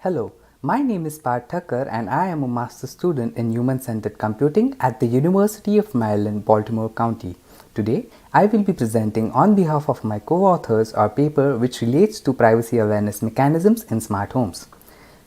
Hello, my name is Parth Thakkar and I am a master's student in Human-Centered Computing at the University of Maryland, Baltimore County. Today, I will be presenting on behalf of my co-authors our paper which relates to privacy awareness mechanisms in smart homes.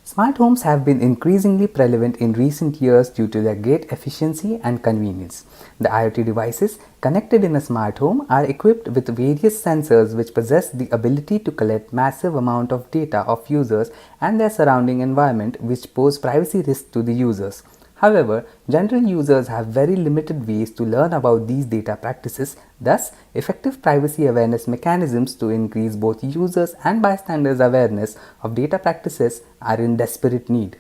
Smart homes have been increasingly prevalent in recent years due to their great efficiency and convenience. The IoT devices connected in a smart home are equipped with various sensors which possess the ability to collect massive amount of data of users and their surrounding environment, which pose privacy risks to the users. However, general users have very limited ways to learn about these data practices. Thus, effective privacy awareness mechanisms to increase both users and bystanders' awareness of data practices are in desperate need.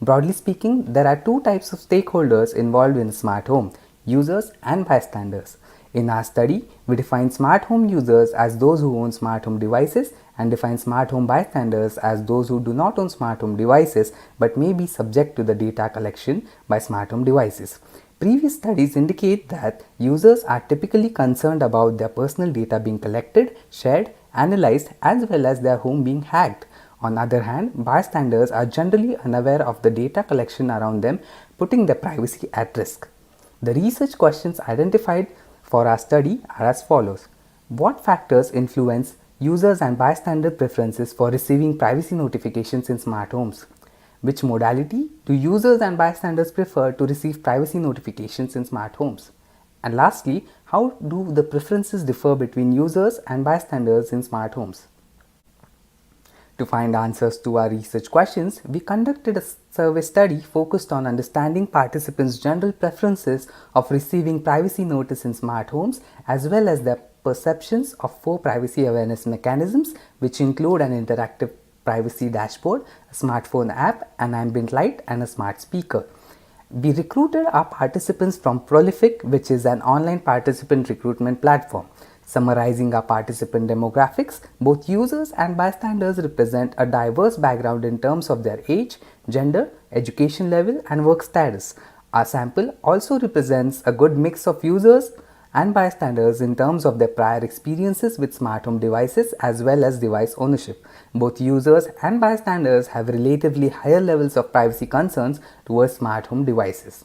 Broadly speaking, there are two types of stakeholders involved in a smart home: users and bystanders. In our study, we define smart home users as those who own smart home devices and define smart home bystanders as those who do not own smart home devices but may be subject to the data collection by smart home devices. Previous studies indicate that users are typically concerned about their personal data being collected, shared, analyzed, as well as their home being hacked. On the other hand, bystanders are generally unaware of the data collection around them, putting their privacy at risk. The research questions identified for our study are as follows. What factors influence users and bystander preferences for receiving privacy notifications in smart homes? Which modality do users and bystanders prefer to receive privacy notifications in smart homes? And lastly, how do the preferences differ between users and bystanders in smart homes? To find answers to our research questions, we conducted a survey study focused on understanding participants' general preferences of receiving privacy notice in smart homes as well as their perceptions of four privacy awareness mechanisms, which include an interactive privacy dashboard, a smartphone app, an ambient light, and a smart speaker. We recruited our participants from Prolific, which is an online participant recruitment platform. Summarizing our participant demographics, both users and bystanders represent a diverse background in terms of their age, gender, education level, and work status. Our sample also represents a good mix of users and bystanders in terms of their prior experiences with smart home devices as well as device ownership. Both users and bystanders have relatively higher levels of privacy concerns towards smart home devices.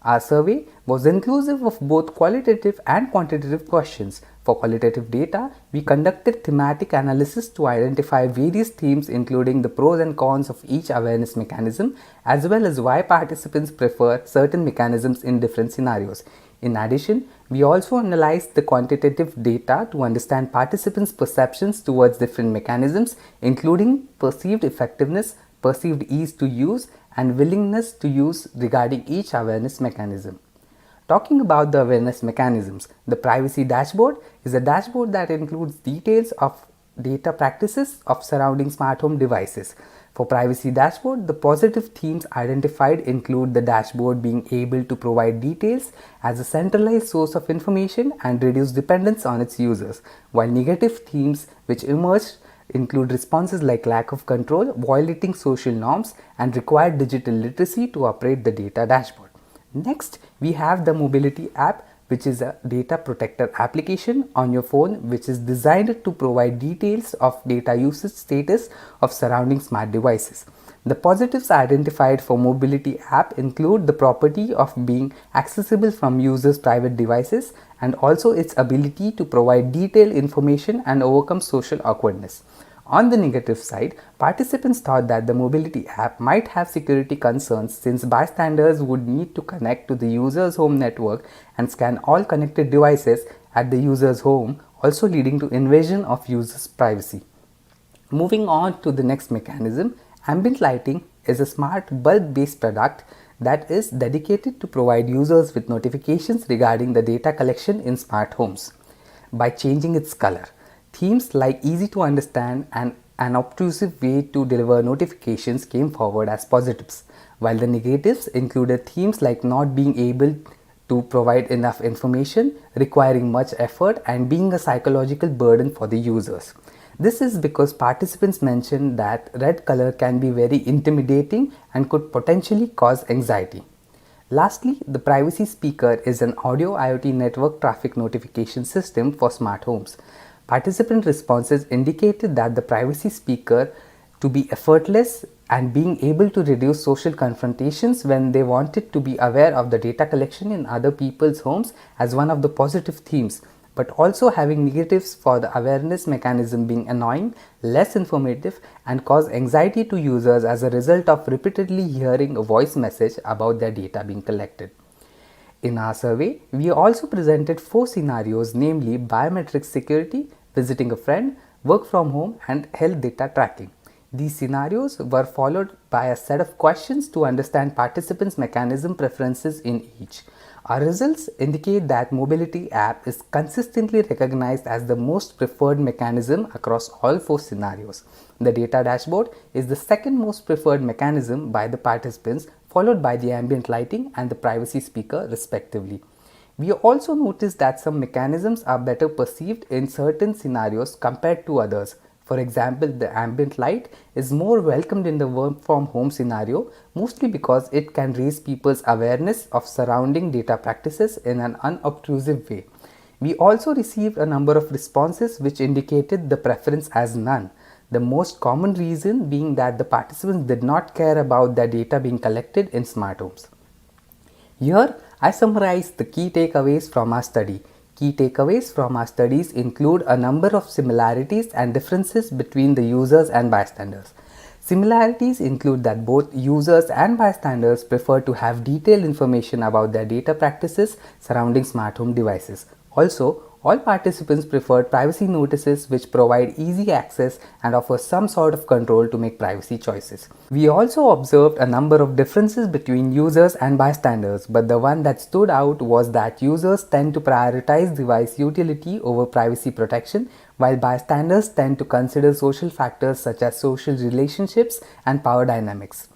Our survey was inclusive of both qualitative and quantitative questions. For qualitative data, we conducted thematic analysis to identify various themes including the pros and cons of each awareness mechanism as well as why participants prefer certain mechanisms in different scenarios. In addition, we also analyzed the quantitative data to understand participants' perceptions towards different mechanisms, including perceived effectiveness, perceived ease to use, and willingness to use regarding each awareness mechanism. Talking about the awareness mechanisms, the privacy dashboard is a dashboard that includes details of data practices of surrounding smart home devices. For privacy dashboard, the positive themes identified include the dashboard being able to provide details as a centralized source of information and reduce dependence on its users, while negative themes which emerged include responses like lack of control, violating social norms, and required digital literacy to operate the data dashboard. Next, we have the mobility app, which is a data protector application on your phone which is designed to provide details of data usage status of surrounding smart devices. The positives identified for mobility app include the property of being accessible from users' private devices and also its ability to provide detailed information and overcome social awkwardness. On the negative side, participants thought that the mobility app might have security concerns since bystanders would need to connect to the user's home network and scan all connected devices at the user's home, also leading to invasion of users' privacy. Moving on to the next mechanism, Ambient Lighting is a smart bulb-based product that is dedicated to provide users with notifications regarding the data collection in smart homes by changing its color. Themes like easy to understand and an obtrusive way to deliver notifications came forward as positives, while the negatives included themes like not being able to provide enough information, requiring much effort, and being a psychological burden for the users. This is because participants mentioned that red color can be very intimidating and could potentially cause anxiety. Lastly, the privacy speaker is an audio IoT network traffic notification system for smart homes. Participant responses indicated that the privacy speaker to be effortless and being able to reduce social confrontations when they wanted to be aware of the data collection in other people's homes as one of the positive themes, but also having negatives for the awareness mechanism being annoying, less informative, and cause anxiety to users as a result of repeatedly hearing a voice message about their data being collected. In our survey, we also presented 4 scenarios, namely biometric security, visiting a friend, work from home, and health data tracking. These scenarios were followed by a set of questions to understand participants' mechanism preferences in each. Our results indicate that mobility app is consistently recognized as the most preferred mechanism across all 4 scenarios. The data dashboard is the second most preferred mechanism by the participants, followed by the ambient lighting and the privacy speaker respectively. We also noticed that some mechanisms are better perceived in certain scenarios compared to others. For example, the ambient light is more welcomed in the work from home scenario, mostly because it can raise people's awareness of surrounding data practices in an unobtrusive way. We also received a number of responses which indicated the preference as none. The most common reason being that the participants did not care about their data being collected in smart homes. Here, I summarized the key takeaways from our study. Key takeaways from our studies include a number of similarities and differences between the users and bystanders. Similarities include that both users and bystanders prefer to have detailed information about their data practices surrounding smart home devices. Also, all participants preferred privacy notices which provide easy access and offer some sort of control to make privacy choices. We also observed a number of differences between users and bystanders, but the one that stood out was that users tend to prioritize device utility over privacy protection, while bystanders tend to consider social factors such as social relationships and power dynamics.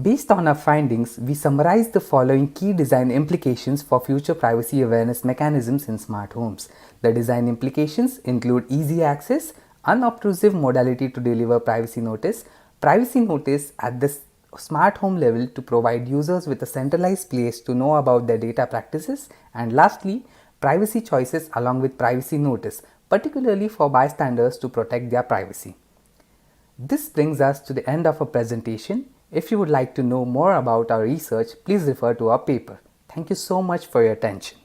Based on our findings, we summarized the following key design implications for future privacy awareness mechanisms in smart homes. The design implications include easy access, unobtrusive modality to deliver privacy notice at the smart home level to provide users with a centralized place to know about their data practices, and lastly, privacy choices along with privacy notice, particularly for bystanders to protect their privacy. This brings us to the end of our presentation. If you would like to know more about our research, please refer to our paper. Thank you so much for your attention.